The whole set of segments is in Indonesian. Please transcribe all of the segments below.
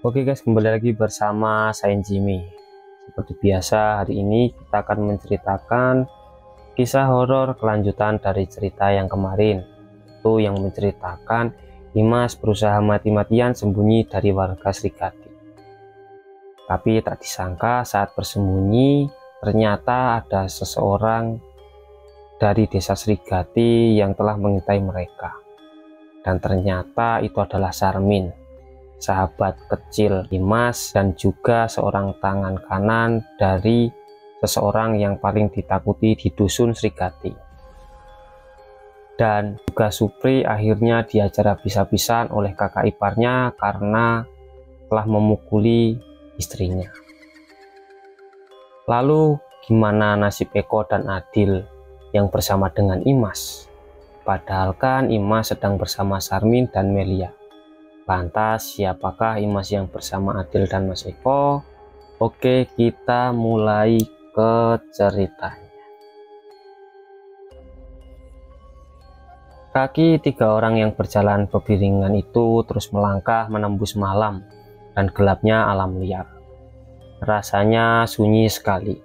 Oke guys, kembali lagi bersama saya Jimmy. Seperti biasa, hari ini kita akan menceritakan kisah horor kelanjutan dari cerita yang kemarin, itu yang menceritakan Dimas berusaha mati-matian sembunyi dari warga Srigati. Tapi tak disangka saat bersembunyi ternyata ada seseorang dari desa Srigati yang telah mengintai mereka. Dan ternyata itu adalah Sarmin, sahabat kecil Dimas dan juga seorang tangan kanan dari seseorang yang paling ditakuti di dusun Srigati. Dan juga Supri akhirnya diajar habis-habisan oleh kakak iparnya karena telah memukuli istrinya. Lalu gimana nasib Eko dan Adil yang bersama dengan Imas? Padahal kan Imas sedang bersama Sarmin dan Melia. Lantas siapakah Imas yang bersama Adil dan Mas Eko? Oke, kita mulai ke ceritanya. Kaki tiga orang yang berjalan beriringan itu terus melangkah menembus malam dan gelapnya alam liar. Rasanya sunyi sekali.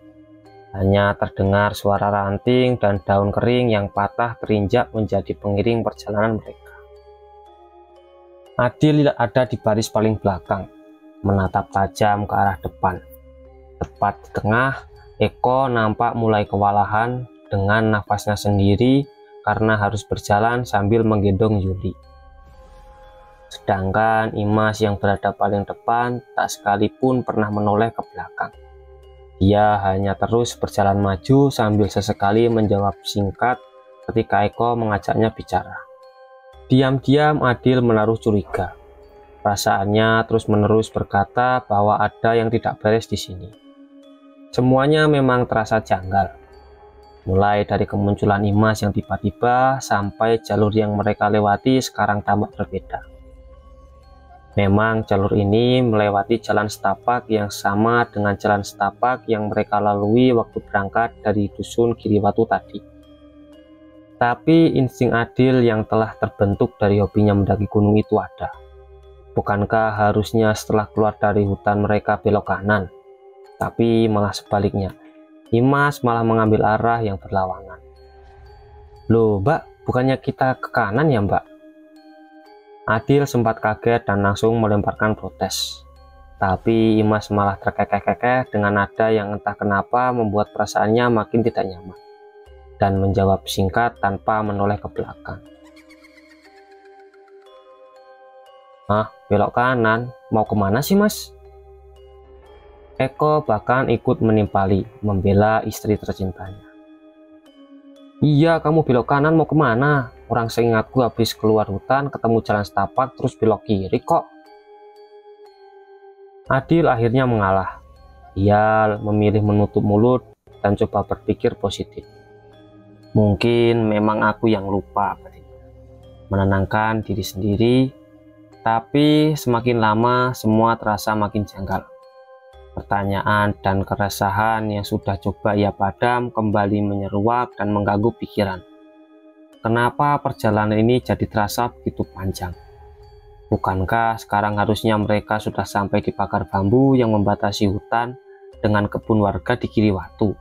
Hanya terdengar suara ranting dan daun kering yang patah terinjak menjadi pengiring perjalanan mereka. Adil ada di baris paling belakang, menatap tajam ke arah depan. Tepat di tengah, Eko nampak mulai kewalahan dengan nafasnya sendiri karena harus berjalan sambil menggendong Yuli. Sedangkan Imas yang berada paling depan tak sekalipun pernah menoleh ke belakang. Dia hanya terus berjalan maju sambil sesekali menjawab singkat ketika Eko mengajaknya bicara. Diam-diam Adil menaruh curiga. Perasaannya terus-menerus berkata bahwa ada yang tidak beres di sini. Semuanya memang terasa janggal. Mulai dari kemunculan Imas yang tiba-tiba sampai jalur yang mereka lewati sekarang tampak berbeda. Memang jalur ini melewati jalan setapak yang sama dengan jalan setapak yang mereka lalui waktu berangkat dari dusun Giriwatu tadi. Tapi insting Adil yang telah terbentuk dari hobinya mendaki gunung itu ada. Bukankah harusnya setelah keluar dari hutan mereka belok kanan? Tapi malah sebaliknya. Imas malah mengambil arah yang berlawanan. Loh mbak, bukannya kita ke kanan ya mbak? Adil sempat kaget dan langsung melemparkan protes. Tapi Imas malah terkekeh-kekeh dengan nada yang entah kenapa membuat perasaannya makin tidak nyaman. Dan menjawab singkat tanpa menoleh ke belakang. Ah, belok kanan, mau kemana sih mas? Eko bahkan ikut menimpali, membela istri tercintanya. Iya, kamu belok kanan mau kemana? Orang seingatku habis keluar hutan ketemu jalan setapak terus belok kiri kok. Adil akhirnya mengalah. Dia memilih menutup mulut dan coba berpikir positif. Mungkin memang aku yang lupa, menenangkan diri sendiri, tapi semakin lama semua terasa makin janggal. Pertanyaan dan keresahan yang sudah coba ia padam kembali menyeruak dan mengganggu pikiran. Kenapa perjalanan ini jadi terasa begitu panjang? Bukankah sekarang harusnya mereka sudah sampai di pagar bambu yang membatasi hutan dengan kebun warga di Giriwatu?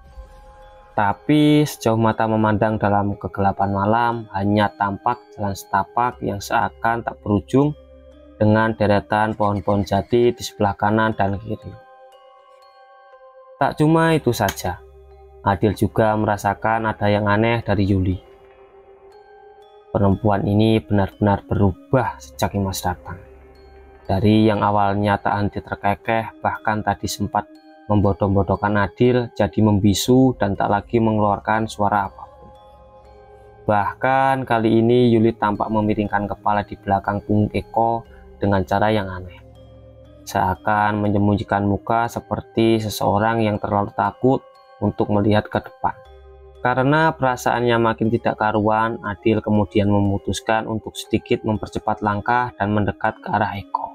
Tapi sejauh mata memandang dalam kegelapan malam hanya tampak jalan setapak yang seakan tak berujung dengan deretan pohon-pohon jati di sebelah kanan dan kiri. Tak cuma itu saja, Adil juga merasakan ada yang aneh dari Yuli. Perempuan ini benar-benar berubah sejak Imas datang. Dari yang awalnya tak henti terkekeh, bahkan tadi sempat membodoh-bodohkan Adil jadi membisu dan tak lagi mengeluarkan suara apapun. Bahkan kali ini Yuli tampak memiringkan kepala di belakang punggung Eko dengan cara yang aneh. Seakan menyembunyikan muka seperti seseorang yang terlalu takut untuk melihat ke depan. Karena perasaannya makin tidak karuan, Adil kemudian memutuskan untuk sedikit mempercepat langkah dan mendekat ke arah Eko.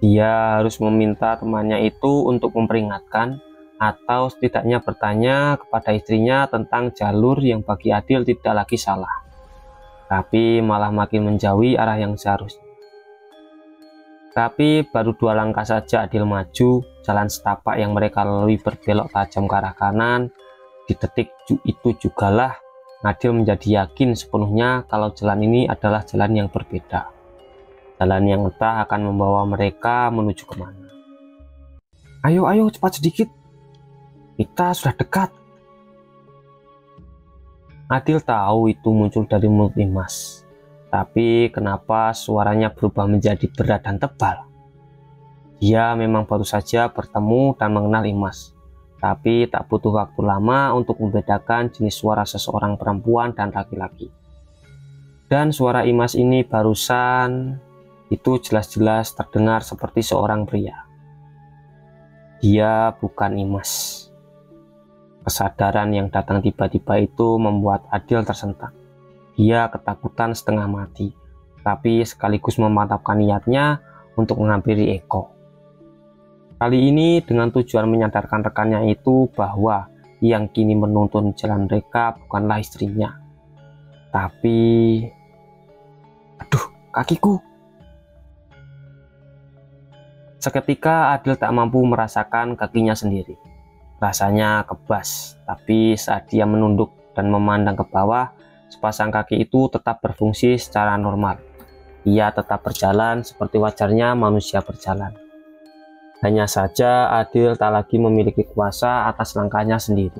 Dia harus meminta temannya itu untuk memperingatkan atau setidaknya bertanya kepada istrinya tentang jalur yang bagi Adil tidak lagi salah, tapi malah makin menjauhi arah yang seharusnya. Tapi baru 2 langkah saja Adil maju, jalan setapak yang mereka lalui berbelok tajam ke arah kanan. Di detik itu jugalah Adil menjadi yakin sepenuhnya kalau jalan ini adalah jalan yang berbeda. Jalan yang entah akan membawa mereka menuju kemana. Ayo, cepat sedikit. Kita sudah dekat. Adil tahu itu muncul dari mulut Imas. Tapi kenapa suaranya berubah menjadi berat dan tebal? Dia memang baru saja bertemu dan mengenal Imas. Tapi tak butuh waktu lama untuk membedakan jenis suara seseorang perempuan dan laki-laki. Dan suara Imas ini barusan itu jelas-jelas terdengar seperti seorang pria. Dia bukan Imas. Kesadaran yang datang tiba-tiba itu membuat Adil tersentak. Dia ketakutan setengah mati, tapi sekaligus memantapkan niatnya untuk menghampiri Eko. Kali ini dengan tujuan menyadarkan rekannya itu bahwa yang kini menuntun jalan mereka bukanlah istrinya. Tapi... aduh, kakiku! Seketika Adil tak mampu merasakan kakinya sendiri. Rasanya kebas, tapi saat dia menunduk dan memandang ke bawah, sepasang kaki itu tetap berfungsi secara normal. Ia tetap berjalan seperti wajarnya manusia berjalan. Hanya saja Adil tak lagi memiliki kuasa atas langkahnya sendiri.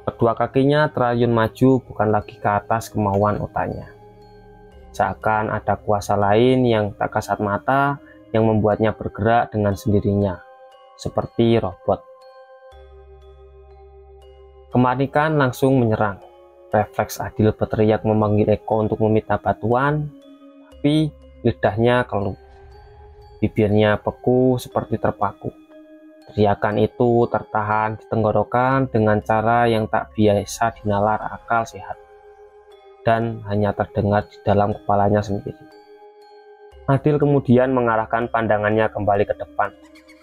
Kedua kakinya terayun maju bukan lagi ke atas kemauan otaknya. Seakan ada kuasa lain yang tak kasat mata yang membuatnya bergerak dengan sendirinya, seperti robot. Kepanikan langsung menyerang. Refleks Adil berteriak memanggil Eko untuk meminta bantuan, tapi lidahnya keluh. Bibirnya beku seperti terpaku. Teriakan itu tertahan di tenggorokan dengan cara yang tak biasa dinalar akal sehat, dan hanya terdengar di dalam kepalanya sendiri. Adil kemudian mengarahkan pandangannya kembali ke depan,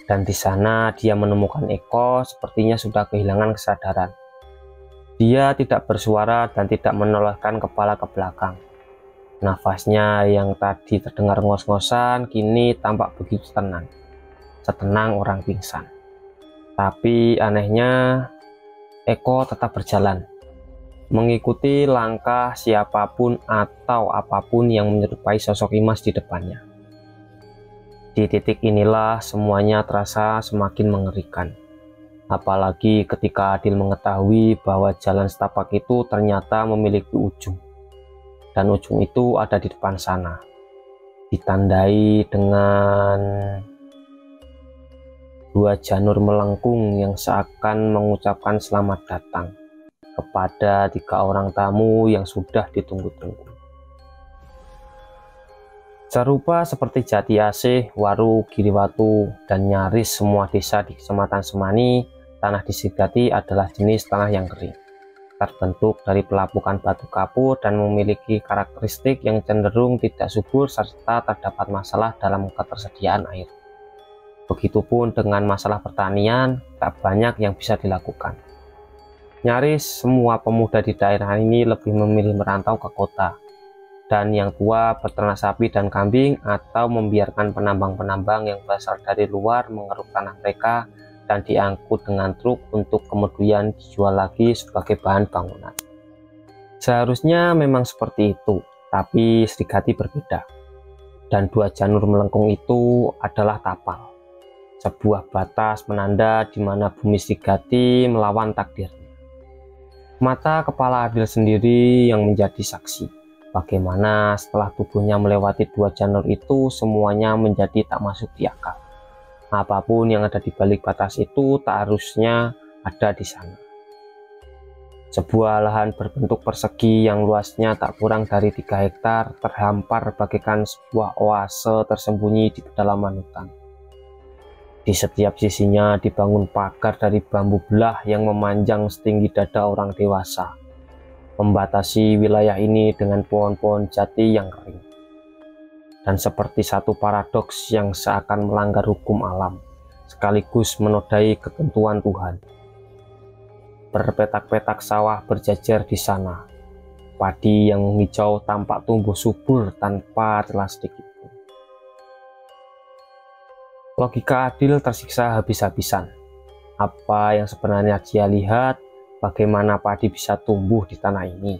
dan di sana dia menemukan Eko sepertinya sudah kehilangan kesadaran. Dia tidak bersuara dan tidak menolehkan kepala ke belakang. Nafasnya yang tadi terdengar ngos-ngosan kini tampak begitu tenang, setenang orang pingsan. Tapi anehnya, Eko tetap berjalan, mengikuti langkah siapapun atau apapun yang menyerupai sosok Imas di depannya. Di titik inilah semuanya terasa semakin mengerikan. Apalagi ketika Adil mengetahui bahwa jalan setapak itu ternyata memiliki ujung. Dan ujung itu ada di depan sana. Ditandai dengan 2 janur melengkung yang seakan mengucapkan selamat datang kepada 3 orang tamu yang sudah ditunggu-tunggu. Serupa seperti Jati Asih, Waru, Giriwatu, dan nyaris semua desa di Kecamatan Semani, tanah Disigati adalah jenis tanah yang kering, terbentuk dari pelapukan batu kapur dan memiliki karakteristik yang cenderung tidak subur serta terdapat masalah dalam ketersediaan air. Begitupun dengan masalah pertanian, tak banyak yang bisa dilakukan. Nyaris semua pemuda di daerah ini lebih memilih merantau ke kota, dan yang tua beternak sapi dan kambing atau membiarkan penambang-penambang yang berasal dari luar mengeruk tanah mereka dan diangkut dengan truk untuk kemudian dijual lagi sebagai bahan bangunan. Seharusnya memang seperti itu, tapi Srigati berbeda. Dan 2 janur melengkung itu adalah tapal, sebuah batas penanda di mana bumi Srigati melawan takdirnya. Mata kepala Adil sendiri yang menjadi saksi, bagaimana setelah tubuhnya melewati 2 janur itu semuanya menjadi tak masuk di akal. Apapun yang ada di balik batas itu tak harusnya ada di sana. Sebuah lahan berbentuk persegi yang luasnya tak kurang dari 3 hektar terhampar bagaikan sebuah oase tersembunyi di pedalaman hutan. Di setiap sisinya dibangun pagar dari bambu belah yang memanjang setinggi dada orang dewasa, membatasi wilayah ini dengan pohon-pohon jati yang kering. Dan seperti satu paradoks yang seakan melanggar hukum alam, sekaligus menodai ketentuan Tuhan. Berpetak-petak sawah berjajar di sana. Padi yang hijau tampak tumbuh subur tanpa celah sedikit pun. Logika Adil tersiksa habis-habisan. Apa yang sebenarnya dia lihat, bagaimana padi bisa tumbuh di tanah ini,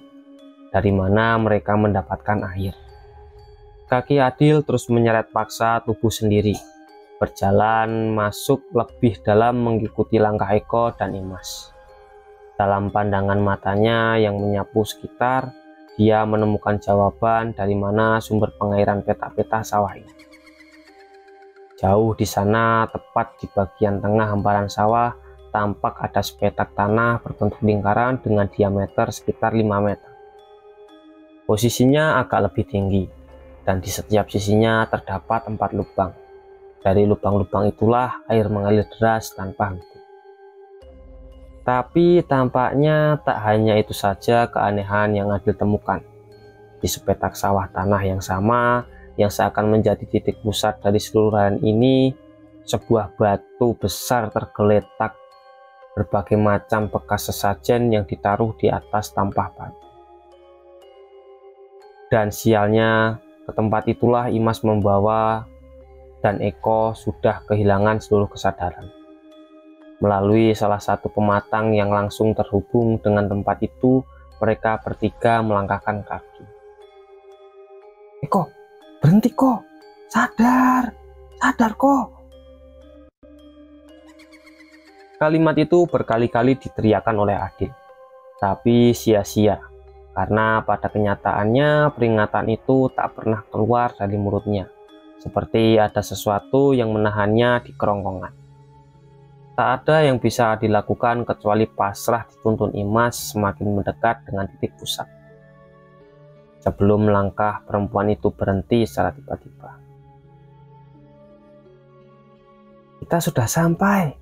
dari mana mereka mendapatkan air. Kaki Adil terus menyeret paksa tubuh sendiri, berjalan masuk lebih dalam mengikuti langkah Eko dan Imas. Dalam pandangan matanya yang menyapu sekitar, dia menemukan jawaban dari mana sumber pengairan petak-petak sawah ini. Jauh di sana, tepat di bagian tengah hamparan sawah, tampak ada sepetak tanah berbentuk lingkaran dengan diameter sekitar 5 meter. Posisinya agak lebih tinggi, dan di setiap sisinya terdapat 4 lubang. Dari lubang-lubang itulah air mengalir deras tanpa henti. Tapi tampaknya tak hanya itu saja keanehan yang Adil temukan. Di sepetak sawah tanah yang sama, yang seakan menjadi titik pusat dari seluruh raihan ini, sebuah batu besar tergeletak, berbagai macam bekas sesajen yang ditaruh di atas tampah batu. Dan sialnya, ke tempat itulah Imas membawa, dan Eko sudah kehilangan seluruh kesadaran. Melalui salah satu pematang yang langsung terhubung dengan tempat itu, mereka bertiga melangkahkan kaki. "Eko, berhenti kok, sadar kok." Kalimat itu berkali-kali diteriakkan oleh Adil, tapi sia-sia, karena pada kenyataannya peringatan itu tak pernah keluar dari mulutnya, seperti ada sesuatu yang menahannya di kerongkongan. Tak ada yang bisa dilakukan kecuali pasrah dituntun Imas semakin mendekat dengan titik pusat. Sebelum langkah perempuan itu berhenti secara tiba-tiba. "Kita sudah sampai."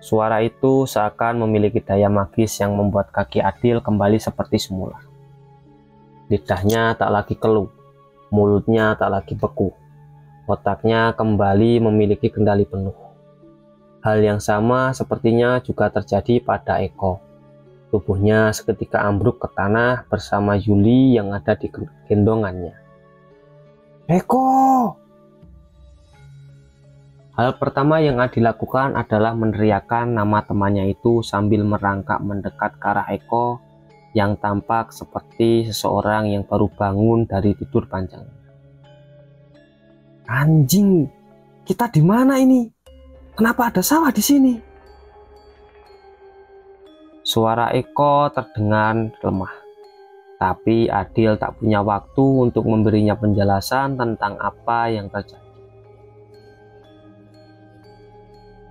Suara itu seakan memiliki daya magis yang membuat kaki Adil kembali seperti semula. Lidahnya tak lagi keluh, mulutnya tak lagi beku, otaknya kembali memiliki kendali penuh. Hal yang sama sepertinya juga terjadi pada Eko. Tubuhnya seketika ambruk ke tanah bersama Yuli yang ada di gendongannya. "Eko!" Hal pertama yang Adil lakukan adalah meneriakkan nama temannya itu sambil merangkak mendekat ke arah Eko yang tampak seperti seseorang yang baru bangun dari tidur panjang. "Anjing, kita di mana ini? Kenapa ada sawah di sini?" Suara Eko terdengar lemah, tapi Adil tak punya waktu untuk memberinya penjelasan tentang apa yang terjadi.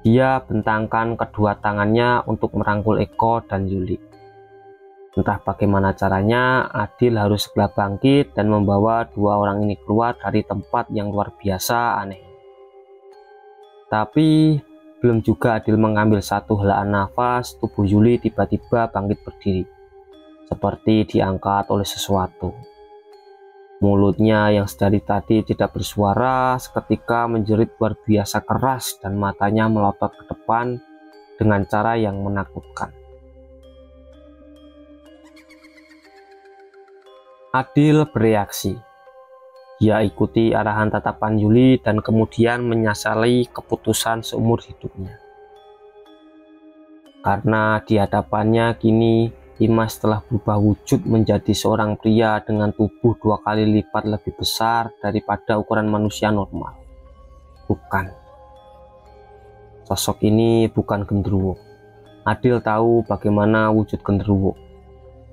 Dia bentangkan kedua tangannya untuk merangkul Eko dan Yuli. Entah bagaimana caranya, Adil harus segera bangkit dan membawa dua orang ini keluar dari tempat yang luar biasa aneh. Tapi belum juga Adil mengambil satu helaan nafas, tubuh Yuli tiba-tiba bangkit berdiri, seperti diangkat oleh sesuatu. Mulutnya yang sedari tadi tidak bersuara seketika menjerit luar biasa keras dan matanya melotot ke depan dengan cara yang menakutkan. Adil bereaksi. Dia ikuti arahan tatapan Yuli dan kemudian menyesali keputusan seumur hidupnya. Karena di hadapannya kini Imas telah berubah wujud menjadi seorang pria dengan tubuh 2 kali lipat lebih besar daripada ukuran manusia normal. Bukan. Sosok ini bukan genderuwo. Adil tahu bagaimana wujud genderuwo.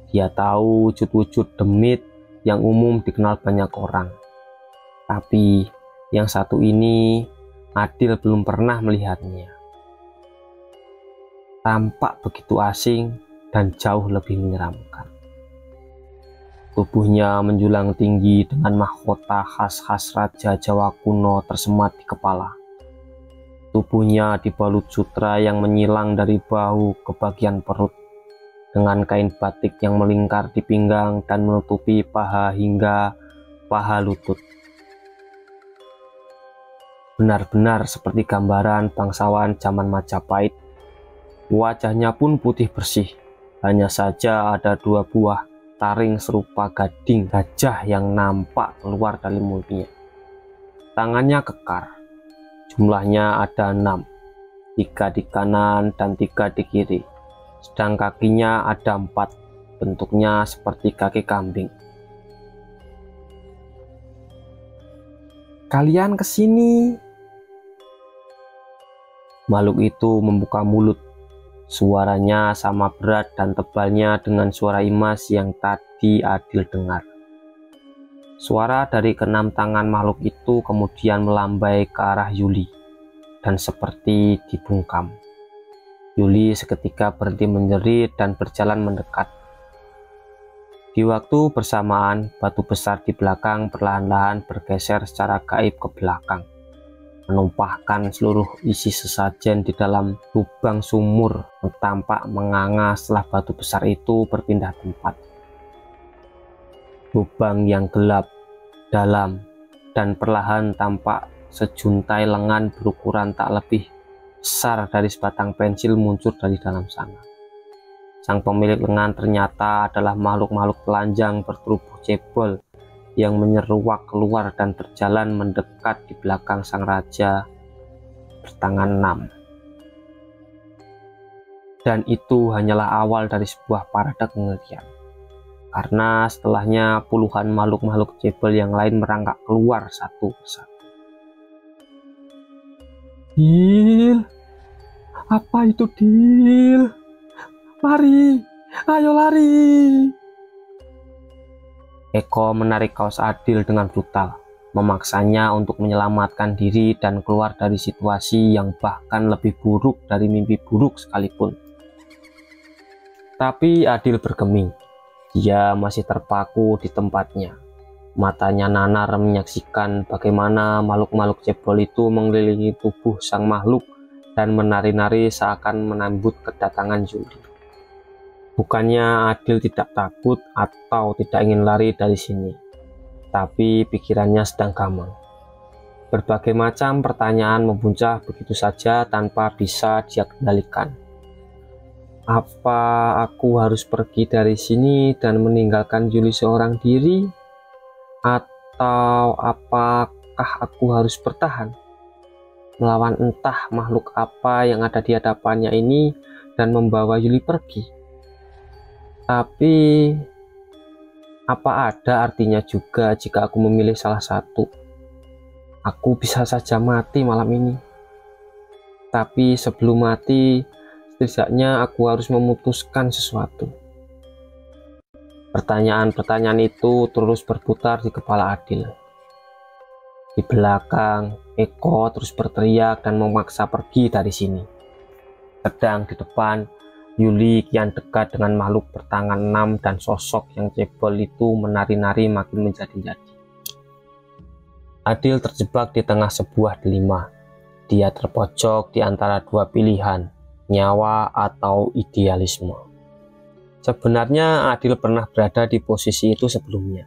Dia tahu wujud-wujud demit yang umum dikenal banyak orang. Tapi yang satu ini Adil belum pernah melihatnya. Tampak begitu asing dan jauh lebih menyeramkan. Tubuhnya menjulang tinggi dengan mahkota khas-khas Raja Jawa kuno tersemat di kepala. Tubuhnya dibalut sutra yang menyilang dari bahu ke bagian perut, dengan kain batik yang melingkar di pinggang dan menutupi paha hingga paha lutut. Benar-benar seperti gambaran bangsawan zaman Majapahit. Wajahnya pun putih bersih, hanya saja ada 2 buah taring serupa gading gajah yang nampak keluar dari mulutnya. Tangannya kekar, jumlahnya ada 6, 3 di kanan dan 3 di kiri. Sedang kakinya ada 4, bentuknya seperti kaki kambing. "Kalian kesini." Makhluk itu membuka mulut. Suaranya sama berat dan tebalnya dengan suara Imas yang tadi Adil dengar. Suara dari keenam tangan makhluk itu kemudian melambai ke arah Yuli dan seperti dibungkam. Yuli seketika berhenti menjerit dan berjalan mendekat. Di waktu bersamaan, batu besar di belakang perlahan-lahan bergeser secara gaib ke belakang, menumpahkan seluruh isi sesajen di dalam lubang sumur yang tampak menganga setelah batu besar itu berpindah tempat. Lubang yang gelap, dalam, dan perlahan tampak sejuntai lengan berukuran tak lebih besar dari sebatang pensil muncul dari dalam sana. Sang pemilik lengan ternyata adalah makhluk-makhluk telanjang bertubuh cebol yang menyeruak keluar dan berjalan mendekat di belakang sang raja bertangan 6. Dan itu hanyalah awal dari sebuah parade kengerian, karena setelahnya puluhan makhluk-makhluk cebol yang lain merangkak keluar satu persatu. "Dil, apa itu, Dil? Lari, ayo lari!" Eko menarik kaos Adil dengan brutal, memaksanya untuk menyelamatkan diri dan keluar dari situasi yang bahkan lebih buruk dari mimpi buruk sekalipun. Tapi Adil bergeming. Dia masih terpaku di tempatnya. Matanya nanar menyaksikan bagaimana makhluk-makhluk cebol itu mengelilingi tubuh sang makhluk dan menari-nari seakan menambut kedatangan Yuli. Bukannya Adil tidak takut atau tidak ingin lari dari sini, tapi pikirannya sedang gamang. Berbagai macam pertanyaan membuncah begitu saja tanpa bisa dia kendalikan. Apa aku harus pergi dari sini dan meninggalkan Yuli seorang diri? Atau apakah aku harus bertahan melawan entah makhluk apa yang ada di hadapannya ini dan membawa Yuli pergi? Tapi apa ada artinya juga jika aku memilih salah satu? Aku bisa saja mati malam ini. Tapi sebelum mati, setidaknya aku harus memutuskan sesuatu. Pertanyaan-pertanyaan itu terus berputar di kepala Adil. Di belakang, Eko terus berteriak dan memaksa pergi dari sini. Sedang di depan, Yuli kian dekat dengan makhluk bertangan 6 dan sosok yang cebol itu menari-nari makin menjadi-jadi. Adil terjebak di tengah sebuah dilema. Dia terpojok di antara dua pilihan, nyawa atau idealisme. Sebenarnya Adil pernah berada di posisi itu sebelumnya,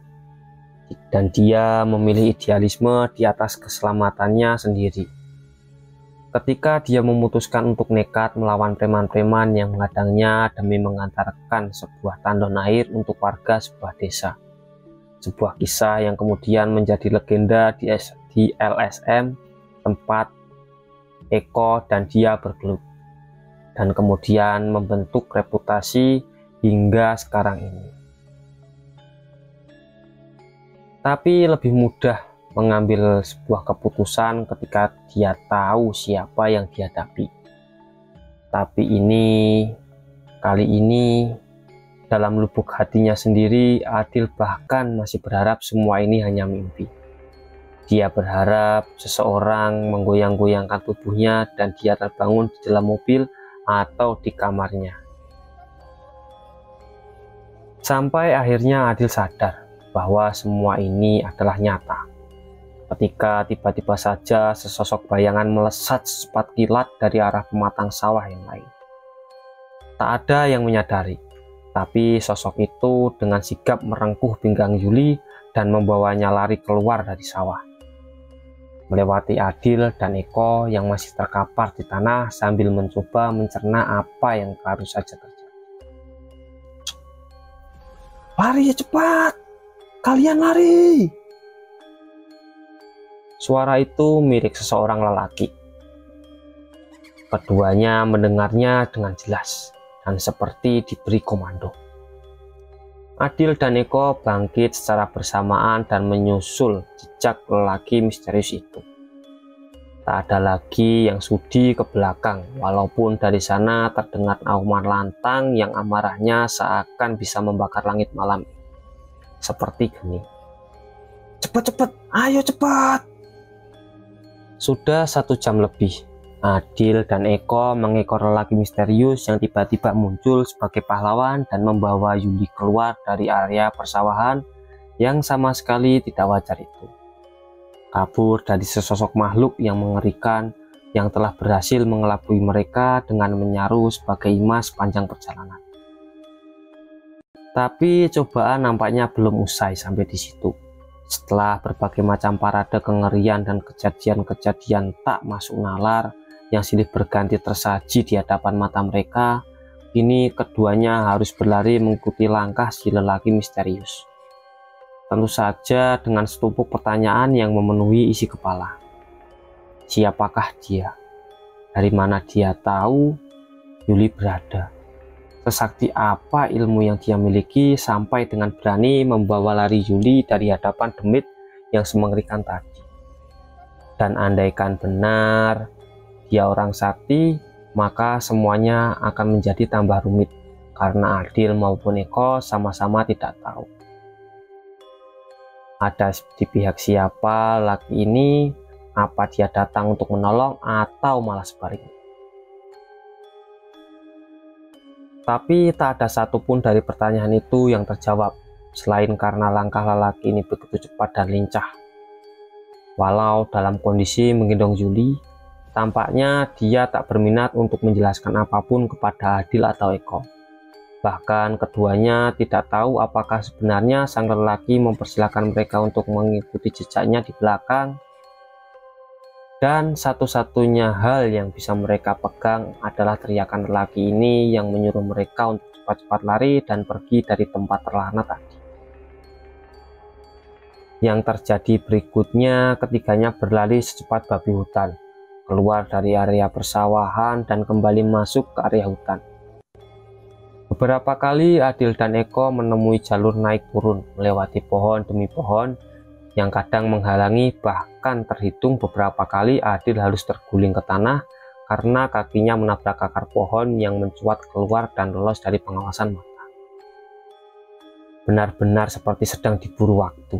dan dia memilih idealisme di atas keselamatannya sendiri. Ketika dia memutuskan untuk nekat melawan preman-preman yang menghadangnya demi mengantarkan sebuah tandon air untuk warga sebuah desa. Sebuah kisah yang kemudian menjadi legenda di LSM, tempat Eko dan dia bergelut, dan kemudian membentuk reputasi hingga sekarang ini. Tapi lebih mudah mengambil sebuah keputusan ketika dia tahu siapa yang dihadapi. Tapi kali ini dalam lubuk hatinya sendiri, Adil bahkan masih berharap semua ini hanya mimpi. Dia berharap seseorang menggoyang-goyangkan tubuhnya dan dia terbangun di dalam mobil atau di kamarnya. Sampai akhirnya Adil sadar bahwa semua ini adalah nyata. Ketika tiba-tiba saja sesosok bayangan melesat secepat kilat dari arah pematang sawah yang lain. Tak ada yang menyadari, tapi sosok itu dengan sigap merengkuh pinggang Yuli dan membawanya lari keluar dari sawah, melewati Adil dan Eko yang masih terkapar di tanah sambil mencoba mencerna apa yang baru saja terjadi. "Lari cepat! Kalian lari!" Suara itu milik seseorang lelaki. Keduanya mendengarnya dengan jelas dan seperti diberi komando. Adil dan Eko bangkit secara bersamaan dan menyusul jejak lelaki misterius itu. Tak ada lagi yang sudi ke belakang, walaupun dari sana terdengar auman lantang yang amarahnya seakan bisa membakar langit malam. Seperti geni. Cepat, ayo cepat. Sudah 1 jam lebih, Adil dan Eko mengekor lelaki misterius yang tiba-tiba muncul sebagai pahlawan dan membawa Yuli keluar dari area persawahan yang sama sekali tidak wajar itu. Kabur dari sesosok makhluk yang mengerikan yang telah berhasil mengelabui mereka dengan menyaru sebagai imas sepanjang perjalanan. Tapi cobaan nampaknya belum usai sampai di situ. Setelah berbagai macam parade kengerian dan kejadian-kejadian tak masuk nalar yang silih berganti tersaji di hadapan mata mereka, kini keduanya harus berlari mengikuti langkah si lelaki misterius. Tentu saja dengan setumpuk pertanyaan yang memenuhi isi kepala. Siapakah dia? Dari mana dia tahu Yuli berada? Sesakti apa ilmu yang dia miliki sampai dengan berani membawa lari Yuli dari hadapan demit yang semengerikan tadi? Dan andaikan benar dia orang sakti, maka semuanya akan menjadi tambah rumit karena Adil maupun Eko sama-sama tidak tahu ada di pihak siapa laki ini, apa dia datang untuk menolong atau malah sebaliknya. Tapi tak ada satupun dari pertanyaan itu yang terjawab, selain karena langkah lelaki ini begitu cepat dan lincah. Walau dalam kondisi menggendong Yuli, tampaknya dia tak berminat untuk menjelaskan apapun kepada Adil atau Eko. Bahkan keduanya tidak tahu apakah sebenarnya sang lelaki mempersilahkan mereka untuk mengikuti jejaknya di belakang. Dan satu-satunya hal yang bisa mereka pegang adalah teriakan lelaki ini yang menyuruh mereka untuk cepat-cepat lari dan pergi dari tempat terlana tadi. Yang terjadi berikutnya, ketiganya berlari secepat babi hutan, keluar dari area persawahan dan kembali masuk ke area hutan. Beberapa kali Adil dan Eko menemui jalur naik turun melewati pohon demi pohon yang kadang menghalangi, bahkan terhitung beberapa kali Adil harus terguling ke tanah karena kakinya menabrak akar pohon yang mencuat keluar dan lolos dari pengawasan mata. Benar-benar seperti sedang diburu waktu.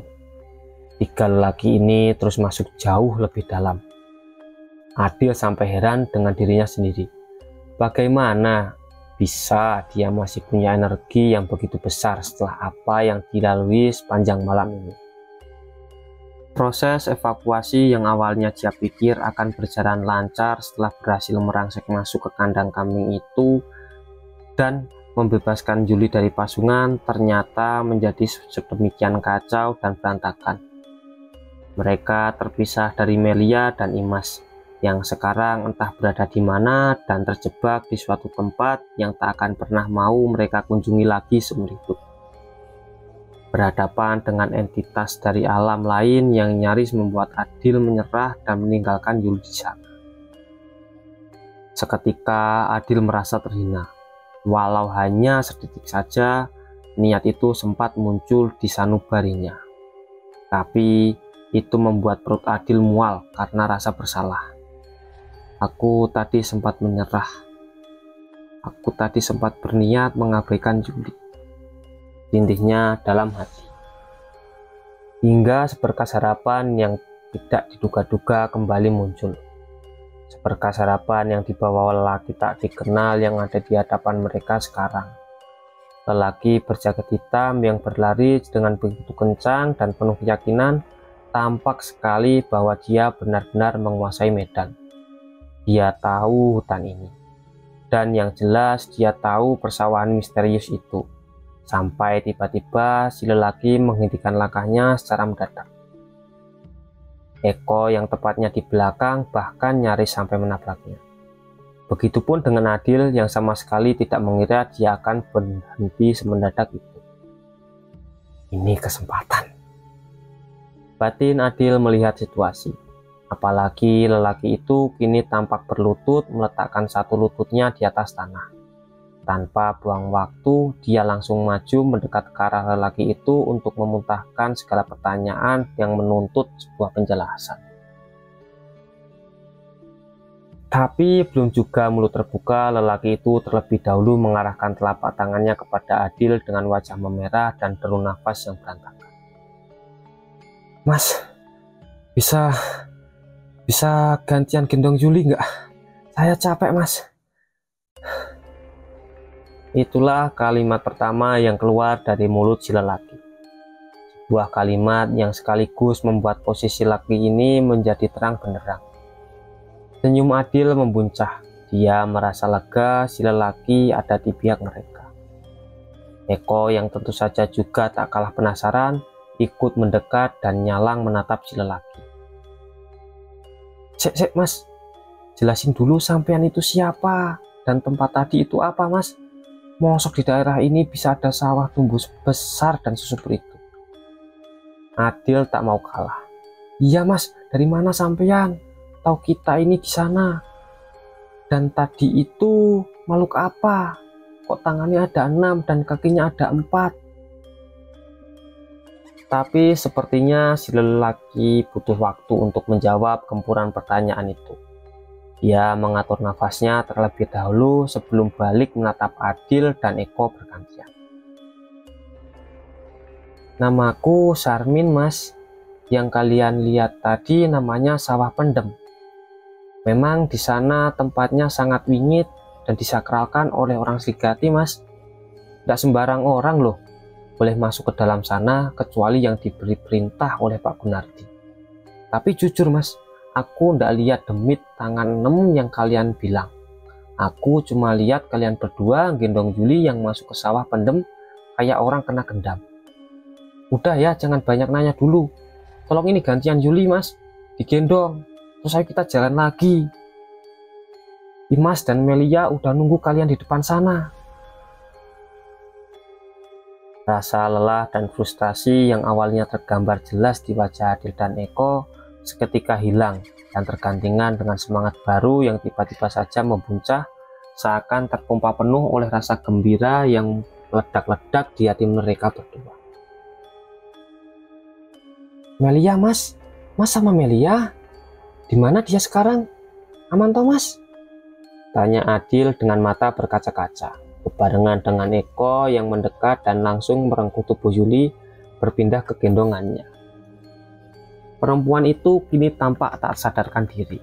3 lelaki ini terus masuk jauh lebih dalam. Adil sampai heran dengan dirinya sendiri. Bagaimana bisa dia masih punya energi yang begitu besar setelah apa yang dilalui sepanjang malam ini. Proses evakuasi yang awalnya dia pikir akan berjalan lancar setelah berhasil merangsek masuk ke kandang kambing itu dan membebaskan Yuli dari pasungan, ternyata menjadi sedemikian kacau dan berantakan. Mereka terpisah dari Melia dan Imas yang sekarang entah berada di mana dan terjebak di suatu tempat yang tak akan pernah mau mereka kunjungi lagi seumur hidup. Berhadapan dengan entitas dari alam lain yang nyaris membuat Adil menyerah dan meninggalkan Yuli di sana. Seketika Adil merasa terhina. Walau hanya sedetik saja, niat itu sempat muncul di sanubarinya. Tapi itu membuat perut Adil mual karena rasa bersalah. Aku tadi sempat menyerah. Aku tadi sempat berniat mengabaikan Yuli. Rintihnya dalam hati. Hingga seberkas harapan yang tidak diduga-duga kembali muncul. Seberkas harapan yang dibawa lelaki tak dikenal yang ada di hadapan mereka sekarang. Lelaki berjaket hitam yang berlari dengan begitu kencang dan penuh keyakinan, tampak sekali bahwa dia benar-benar menguasai medan. Dia tahu hutan ini, dan yang jelas dia tahu persawahan misterius itu. Sampai tiba-tiba si lelaki menghentikan langkahnya secara mendadak. Eko yang tepatnya di belakang bahkan nyaris sampai menabraknya. Begitupun dengan Adil yang sama sekali tidak mengira dia akan berhenti semendadak itu. Ini kesempatan. Batin Adil melihat situasi. Apalagi lelaki itu kini tampak berlutut meletakkan satu lututnya di atas tanah. Tanpa buang waktu, dia langsung maju mendekat ke arah lelaki itu untuk memuntahkan segala pertanyaan yang menuntut sebuah penjelasan. Tapi belum juga mulut terbuka, lelaki itu terlebih dahulu mengarahkan telapak tangannya kepada Adil dengan wajah memerah dan deru nafas yang berantakan. "Mas, bisa gantian gendong Juli nggak? Saya capek, Mas." Itulah kalimat pertama yang keluar dari mulut si lelaki. Sebuah kalimat yang sekaligus membuat posisi laki ini menjadi terang benderang. Senyum Adil membuncah. Dia merasa lega si lelaki ada di pihak mereka. Eko yang tentu saja juga tak kalah penasaran ikut mendekat dan nyalang menatap si lelaki. Sek Mas, jelasin dulu sampean itu siapa dan tempat tadi itu apa, Mas? Mosok di daerah ini bisa ada sawah tumbuh besar dan susubur itu. Adil tak mau kalah. Iya, Mas, dari mana sampean? Tahu kita ini di sana. Dan tadi itu makhluk apa? Kok tangannya ada 6 dan kakinya ada 4? Tapi sepertinya si lelaki butuh waktu untuk menjawab gempuran pertanyaan itu. Dia mengatur nafasnya terlebih dahulu sebelum balik menatap Adil dan Eko bergantian. Namaku Sarmin, Mas. Yang kalian lihat tadi namanya Sawah Pendem. Memang di sana tempatnya sangat wingit dan disakralkan oleh orang Srigati, Mas. Tidak sembarang orang loh boleh masuk ke dalam sana kecuali yang diberi perintah oleh Pak Gunardi. Tapi jujur, Mas, aku ndak lihat demit tangan 6 yang kalian bilang. Aku cuma lihat kalian berdua gendong Juli yang masuk ke Sawah Pendem kayak orang kena gendam. Udah ya, jangan banyak nanya dulu. Tolong ini gantian Juli, Mas. Digendong. Terus ayo kita jalan lagi. Imas dan Melia udah nunggu kalian di depan sana. Rasa lelah dan frustasi yang awalnya tergambar jelas di wajah Adil dan Eko seketika hilang dan tergantikan dengan semangat baru yang tiba-tiba saja membuncah seakan terpompa penuh oleh rasa gembira yang meledak-ledak di hati mereka berdua. Melia, Mas sama Melia? Di mana dia sekarang? Aman toh, Mas? Tanya Adil dengan mata berkaca-kaca. Berbarengan dengan Eko yang mendekat dan langsung merengkuh tubuh Juli berpindah ke gendongannya. Perempuan itu kini tampak tak sadarkan diri.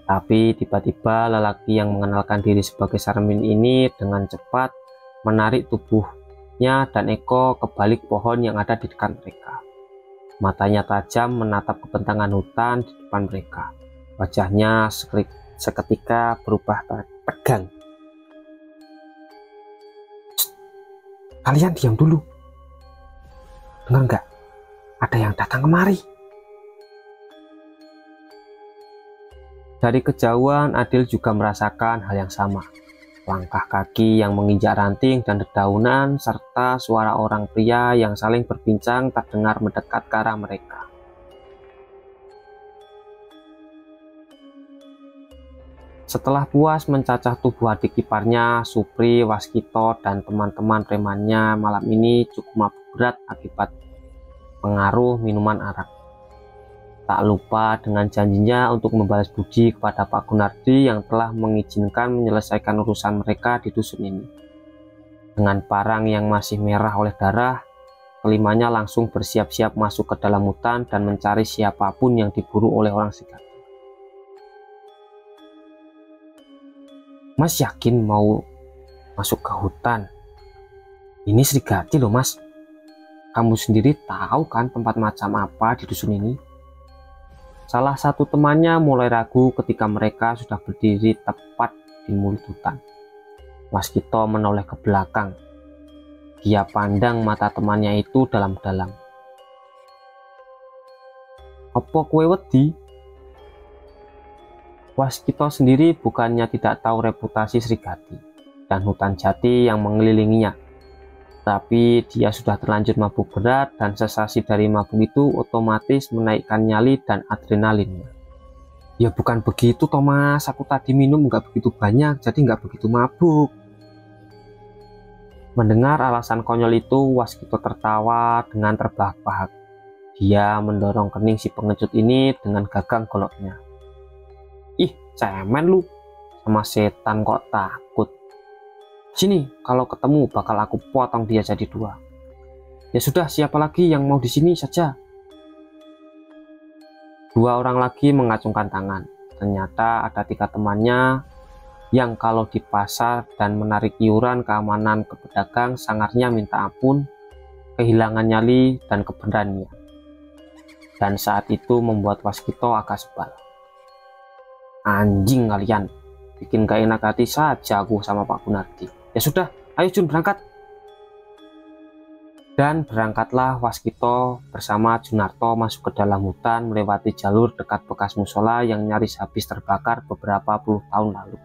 Tapi tiba-tiba lelaki yang mengenalkan diri sebagai Sarmin ini dengan cepat menarik tubuhnya dan Eko ke balik pohon yang ada di dekat mereka. Matanya tajam menatap kebentangan hutan di depan mereka. Wajahnya seketika berubah tegang. Kalian diam dulu. Dengar nggak? Ada yang datang kemari. Dari kejauhan, Adil juga merasakan hal yang sama. Langkah kaki yang menginjak ranting dan dedaunan, serta suara orang pria yang saling berbincang terdengar mendekat ke arah mereka. Setelah puas mencacah tubuh adik iparnya, Supri, Waskito, dan teman-teman premannya malam ini cukup mabuk berat akibat pengaruh minuman arak. Tak lupa dengan janjinya untuk membalas budi kepada Pak Gunardi yang telah mengizinkan menyelesaikan urusan mereka di dusun ini. Dengan parang yang masih merah oleh darah, kelimanya langsung bersiap-siap masuk ke dalam hutan dan mencari siapapun yang diburu oleh orang Srigati. Mas yakin mau masuk ke hutan? Ini Srigati loh, Mas. Kamu sendiri tahu kan tempat macam apa di dusun ini? Salah satu temannya mulai ragu ketika mereka sudah berdiri tepat di mulut hutan. Waskito menoleh ke belakang. Dia pandang mata temannya itu dalam-dalam. Apa kue wedi? Waskito sendiri bukannya tidak tahu reputasi Srigati dan hutan jati yang mengelilinginya. Tapi dia sudah terlanjur mabuk berat dan sensasi dari mabuk itu otomatis menaikkan nyali dan adrenalinnya. Ya bukan begitu Thomas, aku tadi minum nggak begitu banyak, jadi nggak begitu mabuk. Mendengar alasan konyol itu, Waskito tertawa dengan terbahak-bahak. Dia mendorong kening si pengecut ini dengan gagang goloknya. Ih, cemen lu, sama setan kok takut. Sini, kalau ketemu bakal aku potong dia jadi dua. Ya sudah, siapa lagi yang mau di sini saja? Dua orang lagi mengacungkan tangan. Ternyata ada 3 temannya yang kalau di pasar dan menarik iuran keamanan ke pedagang sangarnya minta ampun, kehilangan nyali dan keberanian. Dan saat itu membuat Waskito agak sebal. Anjing kalian, bikin gak enak hati saja aku sama Pak Gunardi. Ya sudah, ayo Jun berangkat. Dan berangkatlah Waskito bersama Junarto masuk ke dalam hutan melewati jalur dekat bekas musola yang nyaris habis terbakar beberapa puluh tahun lalu.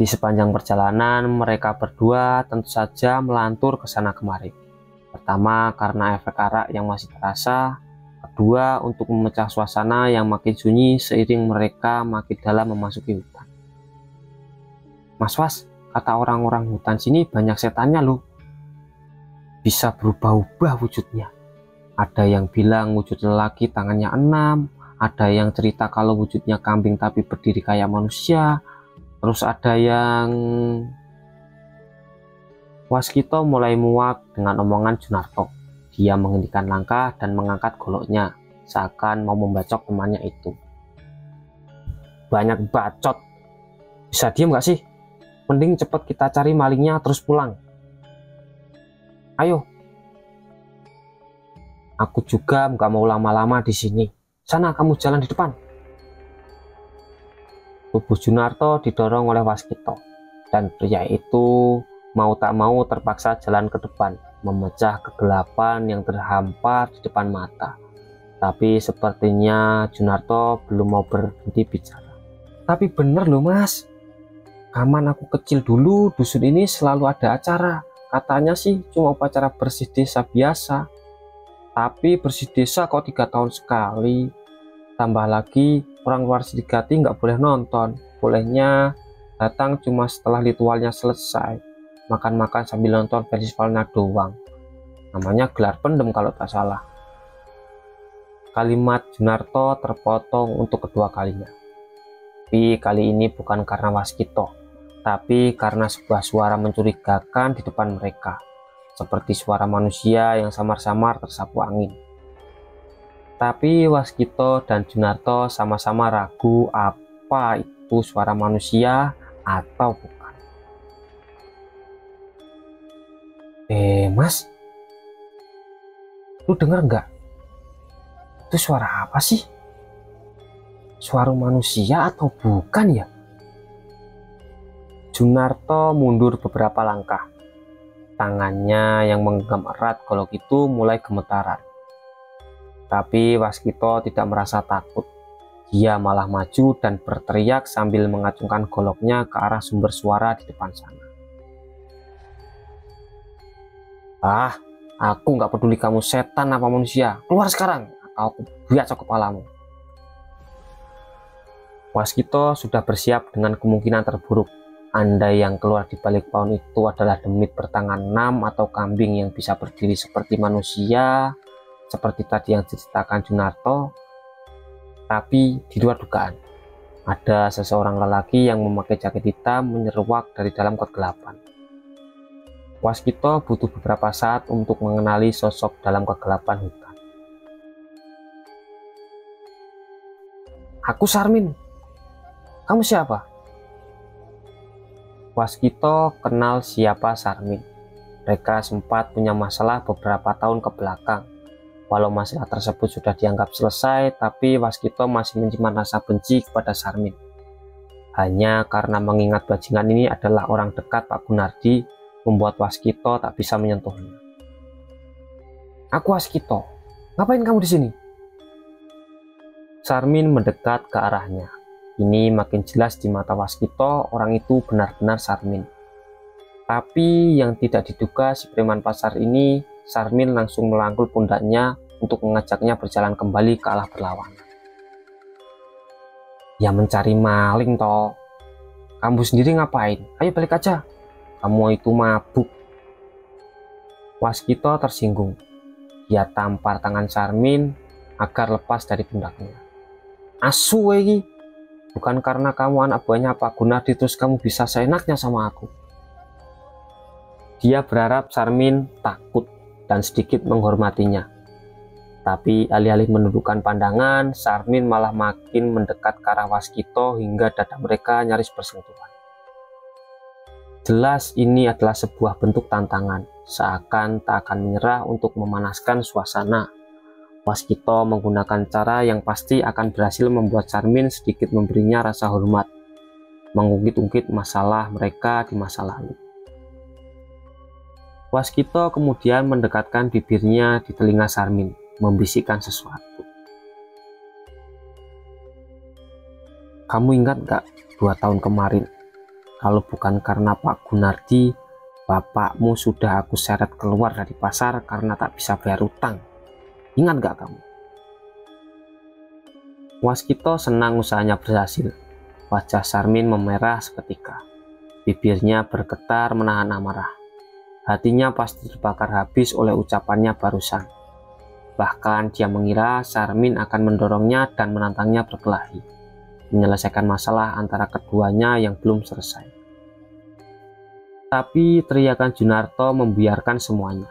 Di sepanjang perjalanan mereka berdua tentu saja melantur ke sana kemari. Pertama karena efek arak yang masih terasa, kedua untuk memecah suasana yang makin sunyi seiring mereka makin dalam memasuki hutan. Mas Was, kata orang-orang hutan sini banyak setannya loh. Bisa berubah-ubah wujudnya. Ada yang bilang wujud lelaki tangannya 6, ada yang cerita kalau wujudnya kambing tapi berdiri kayak manusia, terus ada yang... Waskito mulai muak dengan omongan Junarto. Dia menghentikan langkah dan mengangkat goloknya, seakan mau membacok temannya itu. Banyak bacot. Bisa diem gak sih? Mending cepet kita cari malingnya terus pulang. Ayo. Aku juga nggak mau lama-lama di sini. Sana kamu jalan di depan. Tubuh Junarto didorong oleh Waskito, dan pria itu mau tak mau terpaksa jalan ke depan, memecah kegelapan yang terhampar di depan mata. Tapi sepertinya Junarto belum mau berhenti bicara. Tapi bener loh mas, kapan aku kecil dulu dusun ini selalu ada acara. Katanya sih cuma upacara bersih desa biasa, tapi bersih desa kok 3 tahun sekali. Tambah lagi orang luar Srigati nggak boleh nonton, bolehnya datang cuma setelah ritualnya selesai, makan-makan sambil nonton festivalnya doang. Namanya gelar pendem kalau tak salah. Kalimat Junarto terpotong untuk kedua kalinya. Tapi kali ini bukan karena Waskito, tapi karena sebuah suara mencurigakan di depan mereka, seperti suara manusia yang samar-samar tersapu angin. Tapi Waskito dan Junarto sama-sama ragu apa itu suara manusia atau bukan. Mas, lu denger nggak? Itu suara apa sih? Suara manusia atau bukan ya? Junarto mundur beberapa langkah. Tangannya yang menggenggam erat golok itu mulai gemetaran. Tapi Waskito tidak merasa takut. Dia malah maju dan berteriak sambil mengacungkan goloknya ke arah sumber suara di depan sana. Ah, aku nggak peduli kamu setan apa manusia. Keluar sekarang atau aku biacok kepalamu. Waskito sudah bersiap dengan kemungkinan terburuk. Andai yang keluar di balik pohon itu adalah demit bertangan 6 atau kambing yang bisa berdiri seperti manusia, seperti tadi yang diceritakan Junarto. Tapi di luar dugaan, ada seseorang lelaki yang memakai jaket hitam menyeruak dari dalam kegelapan. Waskito butuh beberapa saat untuk mengenali sosok dalam kegelapan hutan. Aku Sarmin. Kamu siapa? Waskito kenal siapa Sarmin. Mereka sempat punya masalah beberapa tahun ke belakang. Walau masalah tersebut sudah dianggap selesai, tapi Waskito masih menyimpan rasa benci kepada Sarmin. Hanya karena mengingat bajingan ini adalah orang dekat Pak Gunardi, membuat Waskito tak bisa menyentuhnya. Aku Waskito, ngapain kamu di sini? Sarmin mendekat ke arahnya. Ini makin jelas di mata Waskito orang itu benar-benar Sarmin. Tapi yang tidak diduga si preman pasar ini, Sarmin langsung melangkul pundaknya untuk mengajaknya berjalan kembali ke arah berlawanan. Ya mencari maling toh. Kamu sendiri ngapain? Ayo balik aja. Kamu itu mabuk. Waskito tersinggung. Dia tampar tangan Charmin agar lepas dari pundaknya. Asu lagi. Bukan karena kamu anak buahnya Pak Gunardi terus kamu bisa seenaknya sama aku. Dia berharap Charmin takut dan sedikit menghormatinya. Tapi alih-alih menundukkan pandangan, Charmin malah makin mendekat ke arah Waskito hingga dada mereka nyaris bersentuhan. Jelas ini adalah sebuah bentuk tantangan, seakan tak akan menyerah untuk memanaskan suasana. Waskito menggunakan cara yang pasti akan berhasil membuat Charmin sedikit memberinya rasa hormat, mengungkit-ungkit masalah mereka di masa lalu. Waskito kemudian mendekatkan bibirnya di telinga Charmin, membisikkan sesuatu. Kamu ingat gak 2 tahun kemarin? Kalau bukan karena Pak Gunardi, bapakmu sudah aku seret keluar dari pasar karena tak bisa bayar utang. Ingat gak kamu? Waskito senang usahanya berhasil. Wajah Charmin memerah seketika. Bibirnya bergetar menahan amarah. Hatinya pasti terbakar habis oleh ucapannya barusan. Bahkan dia mengira Charmin akan mendorongnya dan menantangnya berkelahi, menyelesaikan masalah antara keduanya yang belum selesai. Tapi teriakan Junarto membiarkan semuanya.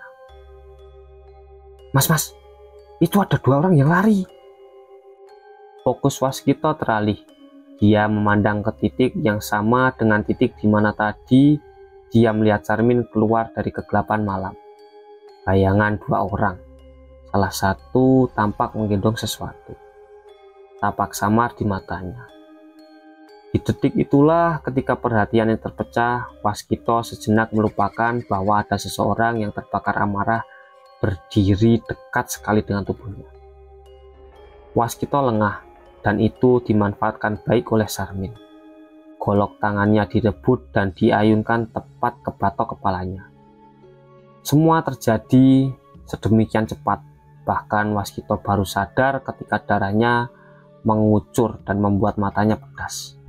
Mas, itu ada 2 orang yang lari. Fokus Waskito teralih. Dia memandang ke titik yang sama dengan titik di mana tadi dia melihat Charmin keluar dari kegelapan malam. Bayangan 2 orang. Salah satu tampak menggendong sesuatu. Tapak samar di matanya. Di detik itulah ketika perhatiannya terpecah, Waskito sejenak melupakan bahwa ada seseorang yang terbakar amarah berdiri dekat sekali dengan tubuhnya. Waskito lengah, dan itu dimanfaatkan baik oleh Charmin. Golok tangannya direbut dan diayunkan tepat ke batok kepalanya. Semua terjadi sedemikian cepat, bahkan Waskito baru sadar ketika darahnya mengucur dan membuat matanya pedas.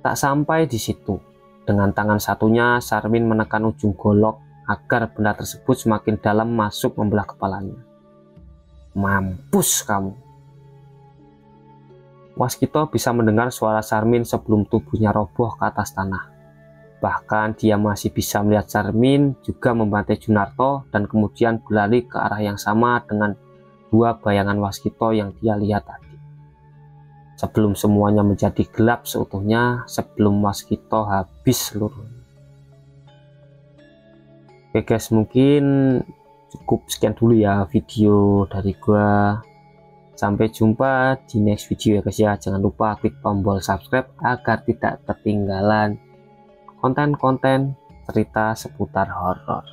Tak sampai di situ, dengan tangan satunya Charmin menekan ujung golok agar benda tersebut semakin dalam masuk membelah kepalanya. Mampus kamu. Waskito bisa mendengar suara Charmin sebelum tubuhnya roboh ke atas tanah. Bahkan dia masih bisa melihat Charmin juga membantai Junarto dan kemudian berlari ke arah yang sama dengan 2 bayangan Waskito yang dia lihat tadi. Sebelum semuanya menjadi gelap seutuhnya, sebelum Waskito habis seluruhnya. Oke guys, mungkin cukup sekian dulu ya video dari gua. Sampai jumpa di next video ya guys ya. Jangan lupa klik tombol subscribe agar tidak ketinggalan konten-konten cerita seputar horor.